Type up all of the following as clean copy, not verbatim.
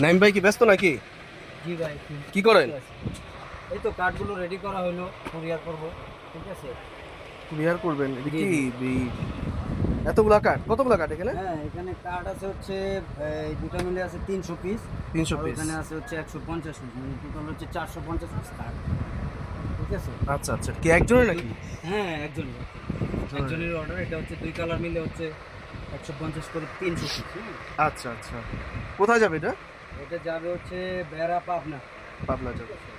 নাইম ভাই কি ব্যস্ত নাকি? জি ভাই, কি করেন? ব্যস্ত আছি। এই তো কার্ডগুলো রেডি করা হলো, কুরিয়ার করব। ঠিক আছে। বিহার করবেন? এটা জি কি জি। এতগুলা কাঠ? কতগুলা কাঠ এখানে? হ্যাঁ, এখানে কার্ড আছে হচ্ছে এই দুটো মিলে আছে 300 পিস। 300 আর পিস। ওখানে আছে হচ্ছে 150 পিস, মানে টোটাল হচ্ছে 450 পিস কার্ড। ঠিক আছে। আচ্ছা আচ্ছা, কি একজনের নাকি? হ্যাঁ, একজনের অর্ডার। এটা হচ্ছে দুই কালার মিলে হচ্ছে 150 করে 300 পিস। আচ্ছা আচ্ছা, কোথায় যাবে এটা? এটা যাবে হচ্ছে বেড়া পাবনা। পাবনা ঠিক যাবে। আছে।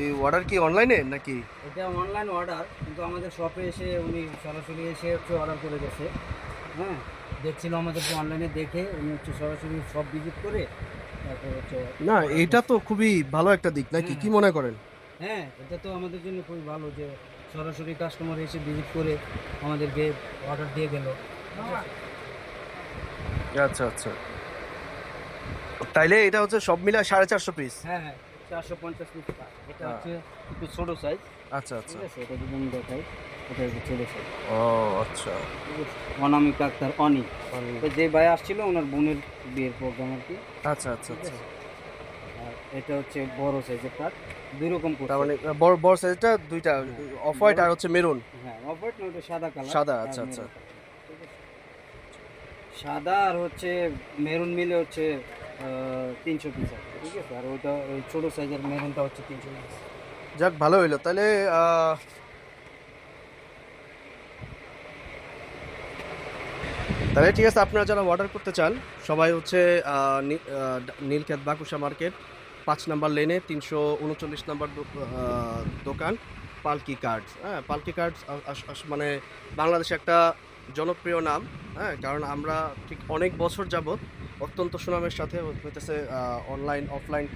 এই অর্ডার কি অনলাইনে নাকি? এটা অনলাইন অর্ডার, কিন্তু আমাদের শপে এসে উনি সরাসরি এসে হচ্ছে অর্ডার করে গেছে। হ্যাঁ, দেখছিল আমাদেরকে অনলাইনে দেখে উনি হচ্ছে সরাসরি শপ ভিজিট করে তারপর হচ্ছে না, অর্ডার এটা করছে। তো খুবই ভালো একটা দিক নাকি, হ্যাঁ কি হ্যাঁ মনে করেন? হ্যাঁ, এটা তো আমাদের জন্য খুবই ভালো যে সরাসরি কাস্টমার এসে ভিজিট করে আমাদেরকে অর্ডার দিয়ে গেল। আচ্ছা আচ্ছা, তাইলে এটা হচ্ছে সব মিলে 450 পিস। হ্যাঁ হ্যাঁ, 450 পিস। এটা হ্যাঁ। হচ্ছে একটু ছোট সাইজ। আচ্ছা ঠিক আচ্ছা। আছে, এটা যদি আমি দেখাই, এটা হচ্ছে ছোট সাইজ। ও আচ্ছা। ঠিক আছে। অনামিকা আক্তার অনি, তো যে ভাই আসছিল ওনার বোনের বিয়ের প্রোগ্রাম আর কি। আচ্ছা আচ্ছা ঠিক আচ্ছা, আছে। আর এটা হচ্ছে বড় সাইজের কাঠ, দুই রকম তার করছে। মানে বড় বড় সাইজটা দুইটা, হ্যাঁ, অফ হোয়াইট বড়। আর হচ্ছে মেরুন। হ্যাঁ, অফার না, ওটা সাদা কালার সাদা, আর আচ্ছা আচ্ছা। Maroon colour. ঠিক আছে। সাদা আর হচ্ছে মেরুন মিলে হচ্ছে 300 পিস আছে। ঠিক আছে। আর ওইটা ওই ছোট সাইজের মেরুনটা হচ্ছে 300 পিস। যাক, ভালো হইলো তাহলে। তাহলে ঠিক আছে, আপনারা যারা অর্ডার করতে চান সবাই হচ্ছে নীলক্ষেত বাকুশা মার্কেট 5 নাম্বার লেনে 339 নাম্বার দোকান, পালকি কার্ডস। হ্যাঁ, পালকি কার্ডস মানে বাংলাদেশে একটা জনপ্রিয় নাম। হ্যাঁ, কারণ আমরা ঠিক অনেক বছর যাবত অত্যন্ত সুনামের সাথে হইতেছে অনলাইন অফলাইন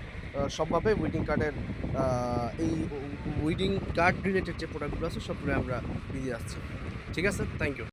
সবভাবে উইডিং কার্ডের এই উইডিং কার্ড রিলেটেড যে প্রোডাক্টগুলো আছে সবগুলো আমরা দিয়ে যাচ্ছি। ঠিক আছে, থ্যাংক ইউ।